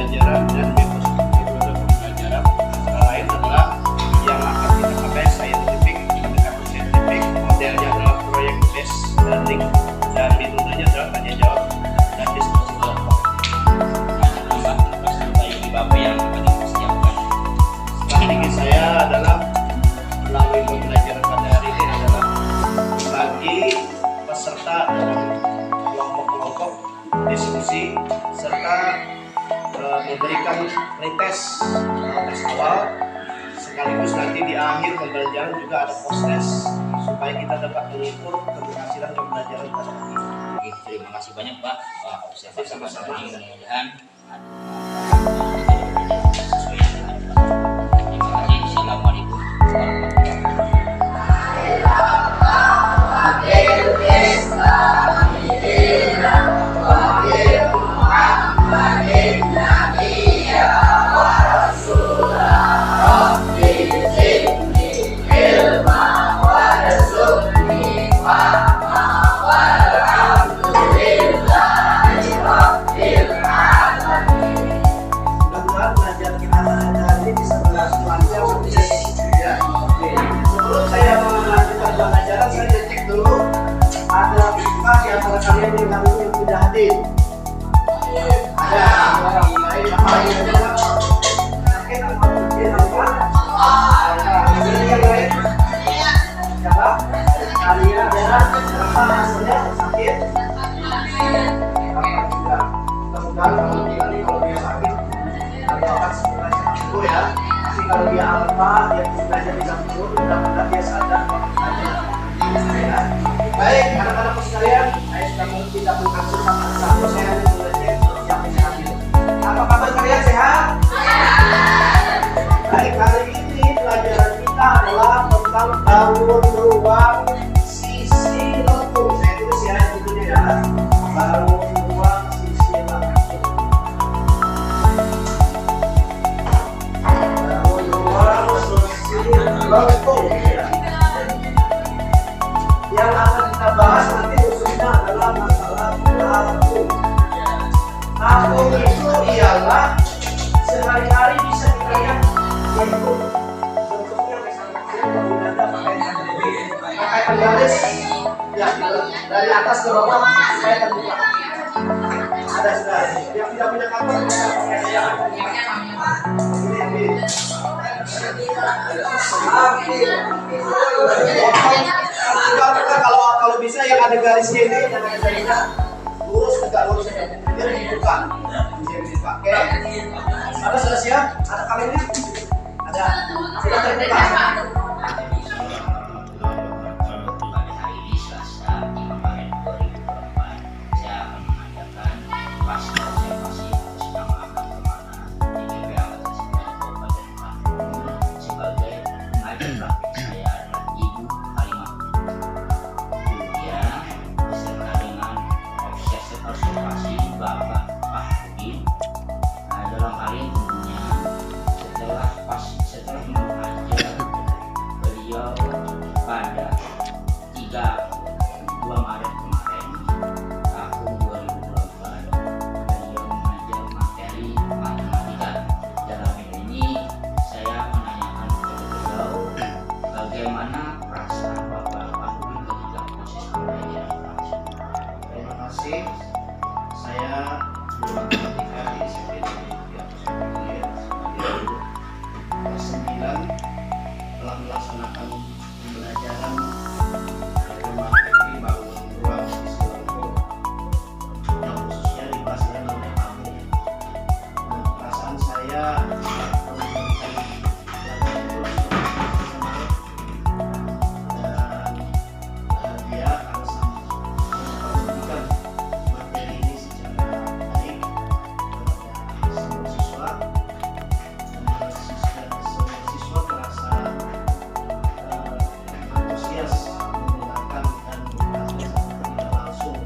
pembelajaran dan metode pembelajaran. Antara lain adalah yang akan kita pakai scientific, pendekatan scientific, modelnya adalah proyek based learning, dan metodenya adalah tanya jawab dan diskusi kelompok. Bapak yang akan dipersiapkan. Strategi saya adalah melalui pembelajaran pada hari ini adalah bagi peserta dalam kelompok-kelompok diskusi serta memberikan pretest tes awal, sekaligus nanti di akhir pembelajaran juga ada post test supaya kita dapat mengukur keberhasilan pembelajaran pada hari ini. Oke, terima kasih banyak Pak. Sama-sama ini mudah-mudahan sesuai yang diharapkan. Terima kasih. Assalamualaikum warahmatullahi kalian yang tidak hadir ada lain apa yang sakit apa ujian apa ini yang lain siapa kalian adalah apa hasilnya sakit apa tidak mudah-mudahan kalau dia sakit atau akan segera sembuh ya. Tapi kalau dia alfa dia belajar bisa sembuh, mudah-mudahan dia sadar ya. Baik, anak-anakku sekalian, saya sudah tidak mengaksur satu saya belajar yang hadir. Apa kabar kalian, sehat? Baik, kali ini pelajaran kita adalah tentang bangun ruang sisi lengkung. Saya tulis ya judulnya ya, bangun ruang sisi lengkung. Bangun ruang sisi lengkung. Yang akan kita bahas nanti khususnya adalah masalah tabung. Tabung itu ialah sehari-hari bisa kita lihat bentuknya misalnya ada pakai penggaris ya dari atas ke bawah saya terbuka. Ada sudah yang tidak punya kantor bisa pakai saya. Kalau bisa yang ada garisnya ini dan ada garisnya lurus tegak lurus saja. Jadi dibuka. Oke. Ada sudah siap? Ada kalengnya? Ada. Sudah terbuka. pada hari ini Selasa 5 Maret 2024 saya akan mengadakan kelas observasi atas nama Ahmad Permana di PPA Kabupaten Bandung sebagai pengajar praktik saya adalah Ibu Halimah. Kemudian beserta dengan observasi Bapak Fahrudin. Dalam hal ini tentunya setelah mengajar beliau pada 2 Maret kemarin tahun 2024 beliau mengajar materi matematika. Dalam hal ini saya menanyakan kepada beliau bagaimana perasaan Bapak Fahrudin ketika proses pembelajaran langsung. Terima kasih. Saya bermatematika di SMP kelas 9 telah melaksanakan pembelajaran materi bangun ruang sisi lengkung yang khususnya dipelajari oleh tabung. Dan perasaan saya memberikan pelajaran itu dan dia harus memberikan materi ini secara baik kepada semua siswa, dan semua siswa terasa antusias mendengarkan dan belajar secara tidak langsung.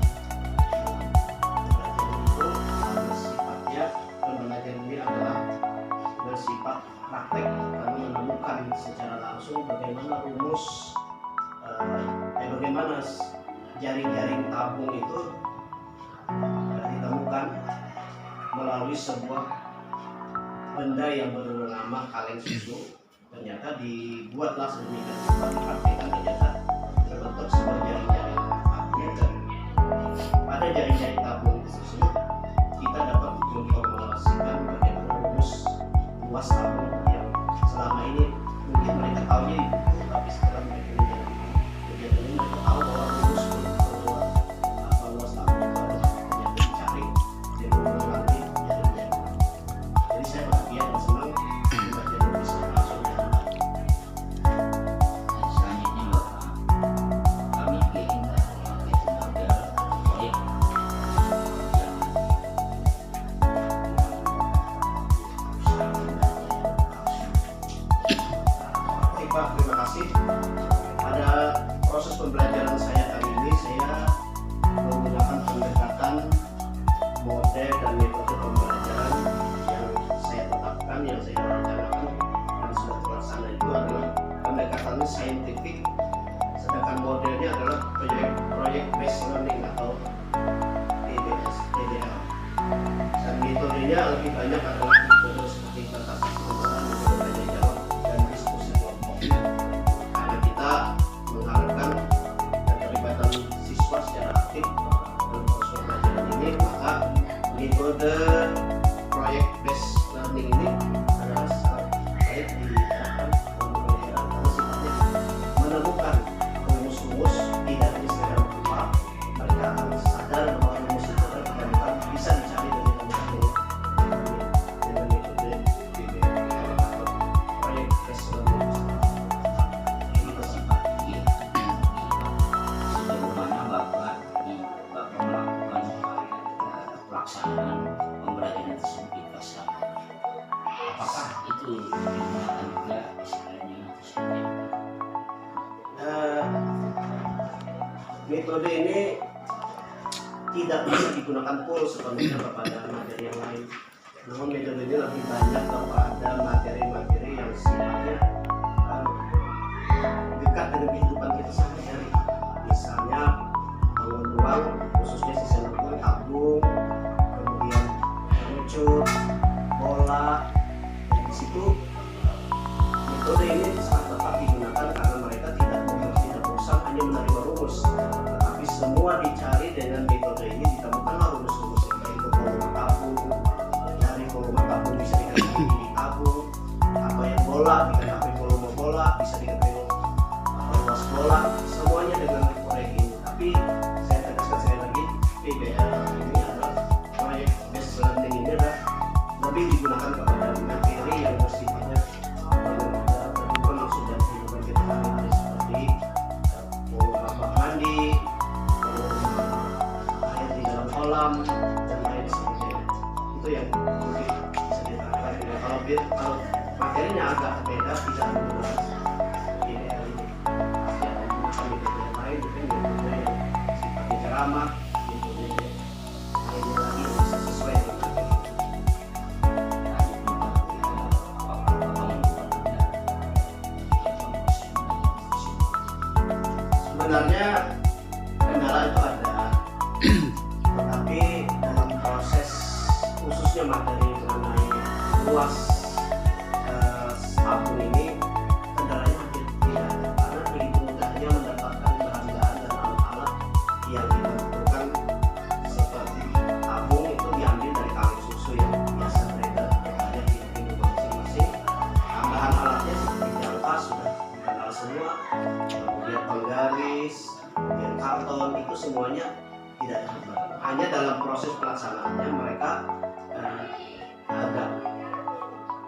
Pembelajaran itu sifatnya pembelajaran ini adalah bersifat praktek dan menemukan secara langsung bagaimana rumus bagaimana jaring-jaring tabung itu ditemukan melalui sebuah benda yang bernama kaleng susu ternyata dibuatlah sedemikian rupa, dipraktikkan, ternyata terbentuk sebuah jaring-jaring tabung, dan pada jaring-jaring tabung tersebut kita dapat memformulasikan bagaimana rumus luas tabung yang selama ini mungkin mereka tahunya di buku, tapi setelah mereka menjalani mereka tahu bahwa rumus luas tabung itu adalah yang dicari dengan mengalami jaring-jaring tabung. Jadi saya bahagia dan senang membaca nulis langsung dengan baik. Selanjutnya Bapak, kami ingin yaitu model proyek yang Baik Pak, terima kasih. Pada proses pembelajaran saya kali ini, saya menggunakan pendekatan model dan metode pembelajaran yang saya tetapkan, yang saya rencanakan dan sudah terlaksana itu adalah pendekatannya saintifik, sedangkan modelnya adalah project based learning atau PBL. Dan metodenya lebih banyak adalah metode seperti presentasi pembahasan, metode tanya jawab, dan diskusi kelompok. Karena kita mengharapkan keterlibatan siswa secara aktif dalam proses pembelajaran ini, maka metode project based learning ini adalah sangat baik diterapkan dalam pembelajaran karena sifatnya menemukan rumus-rumus tidak hanya sekedar berupa, mereka akan sadar bahwa rumus itu ternyata bisa dicari dari dengan metode PBL atau project based learning. ini bersifat sejauh mana Bapak melakukan pelaksanaan pembelajaran tersebut di kelas 8. Apakah itu digunakan juga istilahnya seperti apa? Metode ini tidak bisa digunakan full sepenuhnya kepada materi yang lain. Namun metode ini lebih banyak kepada materi-materi yang sifatnya dekat dengan kehidupan kita sehari-hari. Misalnya bangun ruang, khususnya sisa lembur, tabung, kemudian meluncur, bola. Di situ metode ini sangat tepat digunakan karena mereka tidak berusaha hanya menerima rumus, tetapi semua dicari dengan metode ini, ditemukanlah rumus-rumus yang baik untuk volume tabung, dari volume tabung bisa diketahui di tabung, atau yang bola diketahui volume bola, bisa diketahui luas bola, semuanya dengan proyek ini. Tapi saya tegaskan sekali lagi, PBL ini adalah proyek based learning ini adalah lebih digunakan kepada materi yang bersifatnya berhubungan langsung dengan kehidupan kita sehari-hari seperti volume kamar mandi, volume air di dalam kolam, dan lain sebagainya. Itu yang mungkin bisa diterapkan. Kalau materinya agak beda, tidak menggunakan PBL ini, pasti ada menggunakan metode yang lain, mungkin metode yang sifatnya ceramah, metode lainnya lagi yang bisa sesuai dengan materi. Sebenarnya kendala itu ada, tetapi dalam proses khususnya materi mengenai luas tabung ini kendalanya hampir tidak ada karena begitu mudahnya mendapatkan bahan-bahan dan alat-alat yang kita butuhkan, seperti tabung itu diambil dari kaleng susu yang biasa beredar ada di kehidupan masing-masing. Tambahan alatnya seperti jangka sudah dikenal semua, kemudian penggaris, kemudian karton, itu semuanya tidak ada hambatan. Hanya dalam proses pelaksanaannya mereka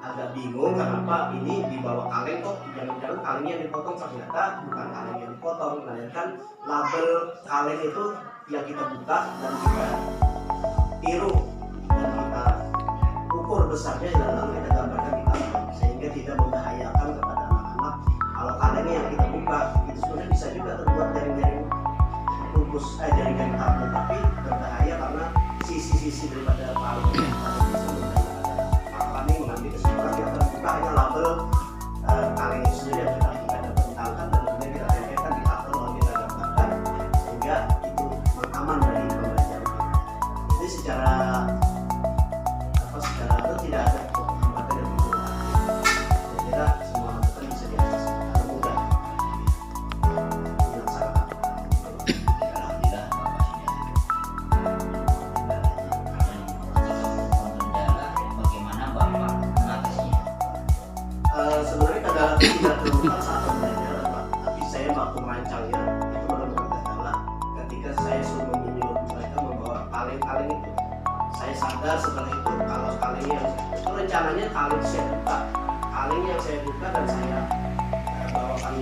agak bingung kenapa ini dibawa kaleng kok jangan-jangan kalengnya yang dipotong, ternyata bukan kaleng yang dipotong, melainkan label kaleng itu yang kita buka dan kita tiru dan kita ukur besarnya dan lalu kita gambarkan di tabung sehingga tidak membahayakan kepada anak-anak. Kalau kalengnya yang kita buka itu sebenarnya bisa juga terbuat jaring-jaring bungkus jaring-jaring tabung, tapi berbahaya karena sisi-sisi daripada kaleng yang ada bisa berbahaya. Maka kami mengambil kesimpulan kita terbuka hanya label kaleng itu sendiri yang kita bentangkan dan kemudian kita tempelkan di tabung lalu kita gambarkan sehingga itu rekaman dari pembelajaran kita. Jadi secara itu tidak ada hambatan yang tidak terluka saat belajar, Pak. Tapi saya waktu merancangnya itu benar-benar kendala ketika saya suruh menyuruh mereka membawa kaleng-kaleng itu. Saya sadar setelah itu kalau kaleng yang itu rencananya kaleng saya buka, kaleng yang saya buka dan saya bawakan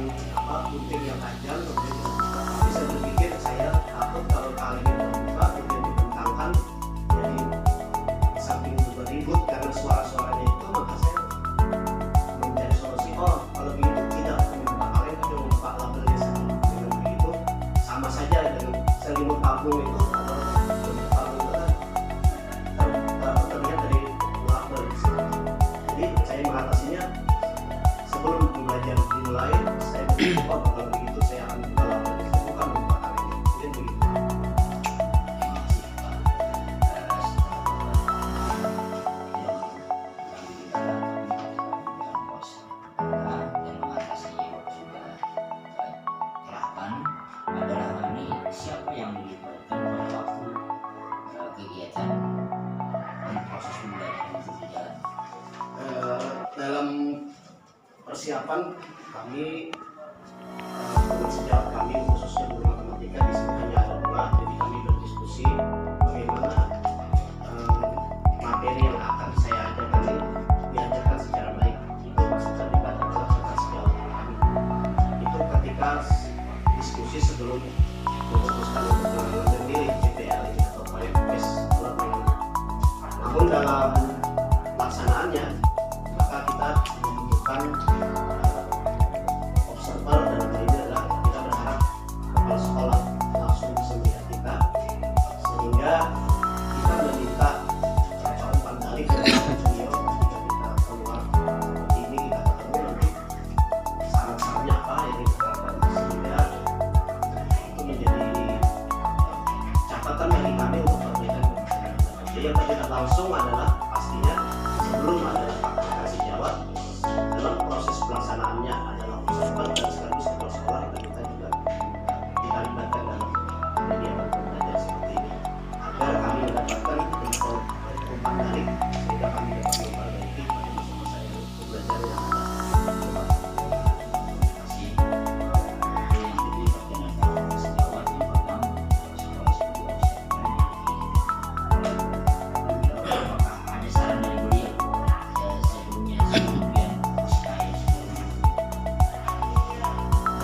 gunting yang tajam kemudian dibuka. Tapi saya berpikir saya takut kalau kaleng itu terbuka kemudian dibentangkan jadi samping juga ribut karena suara-suaranya itu, maka saya mencari solusi. Oh, kalau begitu tidak membuka kaleng tapi membuka labelnya saja. Dengan begitu sama saja dengan selimut tabung itu atau selimut tabung itu kan terlihat dari label di sini. Jadi saya mengatasinya sebelum belajar dimulai, saya berpikir oh kalau begitu saya akan buka label di situ bukan membuka kaleng. Jadi begitu. Siapa yang dilibatkan pada waktu kegiatan proses pembelajaran itu berjalan? Dalam persiapan kami guru sejawat kami khususnya guru matematika di sini hanya ada 2, jadi kami berdiskusi bagaimana materi yang akan saya ajarkan ini diajarkan secara baik. Itu maksudnya dikatakan adalah sejawat kami. Itu ketika diskusi sebelum memutuskan untuk mengambil diri CPL ini atau proyek PES learning. Namun dalam pelaksanaannya maka kita membutuhkan observer dan ini adalah kita berharap kepala sekolah langsung bisa melihat kita sehingga kita meminta umpan balik dari beliau ketika kita keluar ini kita ketemu nanti saran-sarannya apa yang diterapkan sehingga itu menjadi catatan bagi kami untuk memberikan kepada. Jadi yang tidak langsung adalah pastinya sebelum ada kasih jawab dalam proses pelaksanaannya adalah observer dan sekaligus kepala sekolah kita juga kita libatkan dalam kegiatan belajar seperti ini agar kami mendapatkan info umpan balik sehingga kami dapat memperbaiki pada masa-masa yang belajar yang ada.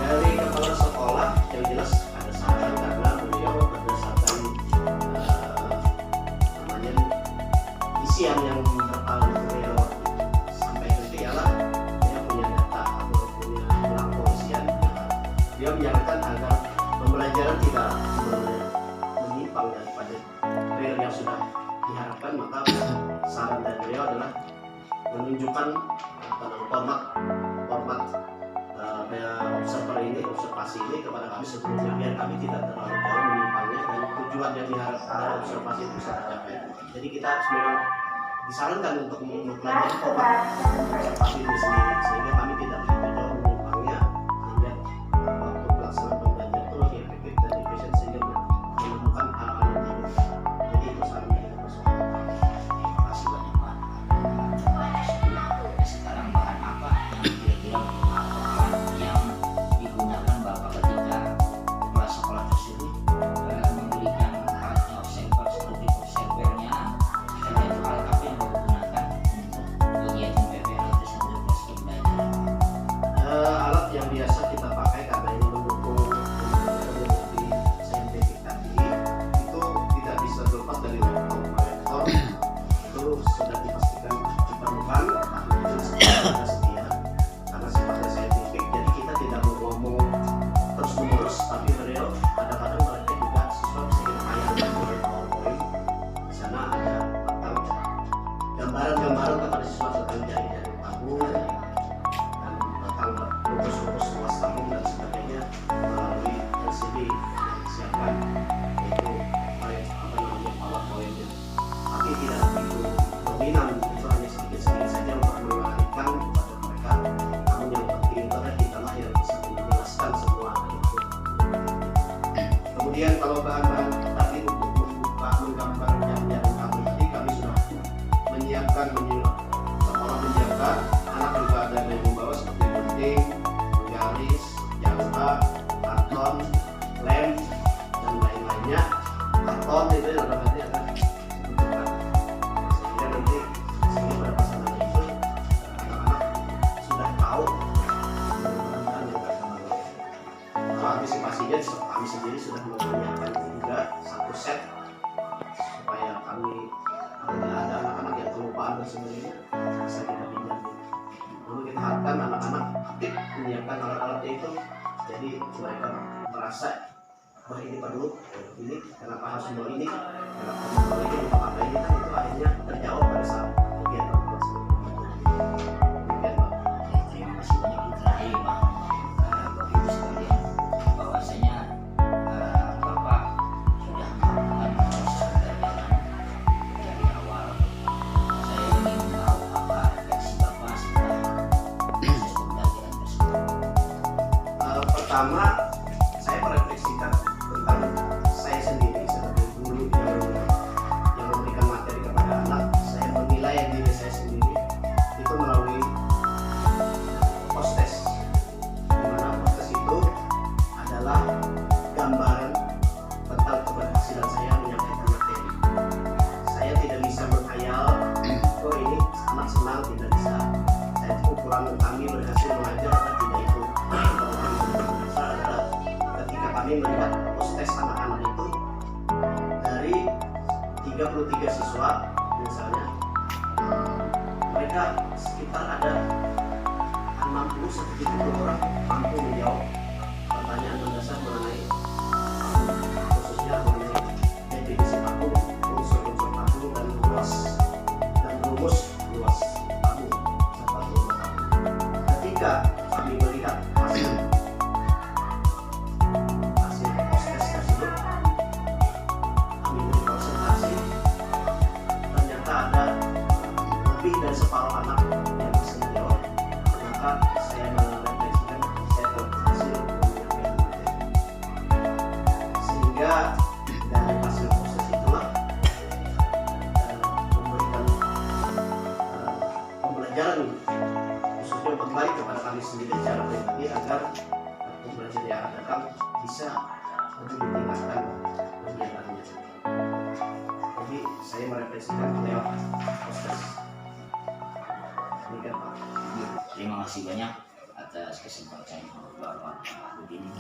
Dari kepala sekolah yang jelas ada saran karena beliau berdasarkan namanya isian yang bertahun beliau sampai ke ialah dia punya data atau punya belangko isian. Dia menyarankan agar pembelajaran tidak menyimpang daripada real yang sudah diharapkan, maka saran dari beliau adalah menunjukkan format observasi ini kepada kami sebelumnya biar kami tidak terlalu jauh menyimpangnya dan tujuan yang diharapkan dari observasi itu bisa tercapai. Jadi kita memang disarankan untuk mempelajari format observasi ini sendiri sehingga kami tidak begitu jauh menyimpangnya sehingga waktu pelaksanaan pembelajaran itu lebih efektif dan efisien sehingga menemukan hal-hal yang diinginkan. Jadi itu saran dari kepala sekolah. Terima kasih banyak Pak. Sekarang bahan apa yang kira-kira yang digunakan Bapak ketika kepala sekolah tersebut memberikan alatnya observer seperti observernya dan alat apa yang Bapak gunakan untuk kegiatan PPL tersebut proses pembelajaran? Alat yang biasa kita pakai karena ini mendukung lebih saintifik tadi itu tidak bisa terlepas dari laptop itu sudah dipastikan diperlukan itu sudah sedia karena sifatnya saintifik jadi kita tidak mau ngomong terus menerus tapi beliau kadang-kadang mereka juga siswa bisa kita dengan PowerPoint di sana ada gambaran-gambaran kepada siswa tentang jari-jari tabung dan tentang rumus-rumus luas tabung dan sebagainya melalui LCD yang disiapkan yaitu PowerPoint tapi tidak begitu dominan itu hanya sedikit-sedikit saja untuk mengalihkan kepada mereka namun yang penting internet itulah yang bisa menjelaskan semua itu. Kemudian kalau bahan-bahan tadi untuk membuka menggambar jam-jam tadi kami sudah menyiapkan sekolah menyiapkan anak juga ada yang membawa seperti gunting menonton itu ya udah nanti akan dibentukkan sehingga nanti sehingga pada pasangan itu anak-anak sudah tahu mudah-mudahan juga sama kalau antisipasinya kami sendiri sudah menyiapkan juga satu set supaya kami apabila ada anak-anak yang kelupaan dan sebagainya bisa kita pinjam. Lalu kita harapkan anak-anak aktif menyiapkan alat-alatnya itu, jadi mereka merasa bahwa ini perlu ini, kenapa harus bawa ini, kenapa harus bawa ini, untuk apa ini, kan itu akhirnya terjawab pada saat kegiatan tersebut. Demikian Pak. Terima kasih banyak. Terakhir Pak, Bapak Ibu sekalian, bahwasanya Bapak sudah melakukan proses pembelajaran dari awal. Saya ingin tahu apa refleksi Bapak setelah proses pembelajaran tersebut. Pertama, saya merefleksikan tentang saya sendiri sebagai guru yang memberikan materi kepada anak. Saya menilai diri saya sendiri itu melalui post-test, di mana post-test itu adalah gambaran tentang keberhasilan saya menyampaikan materi. Saya tidak bisa menghayal, oh ini anak senang, tidak bisa. Saya ukuran kami berhasil mengajar atau tidak itu. Kalau kami berhasil adalah ketika kami melihat post-test anak-anak itu dari 33 siswa misalnya, mereka sekitar ada 60 sampai 70 orang mampu menjawab pertanyaan mendasar mengenai khususnya mengenai definisi tabung, unsur-unsur tabung dan rumus luas tabung serta volume tabung. Ketika kami melihat hasil post-test tersebut, kami beri konsentrasi, ternyata ada lebih dari separuh anak yang bisa menjawab. Maka saya merefleksikan, saya telah berhasil menyampaikan materi. Sehingga dari hasil proses itulah memberikan pembelajaran khususnya kembali kepada kami sendiri secara pribadi agar pembelajaran yang akan datang bisa lebih ditingkatkan kegiatannya. Jadi saya merefleksikan lewat proses. Demikian Pak. Terima kasih banyak atas kesempatan yang Bapak begini.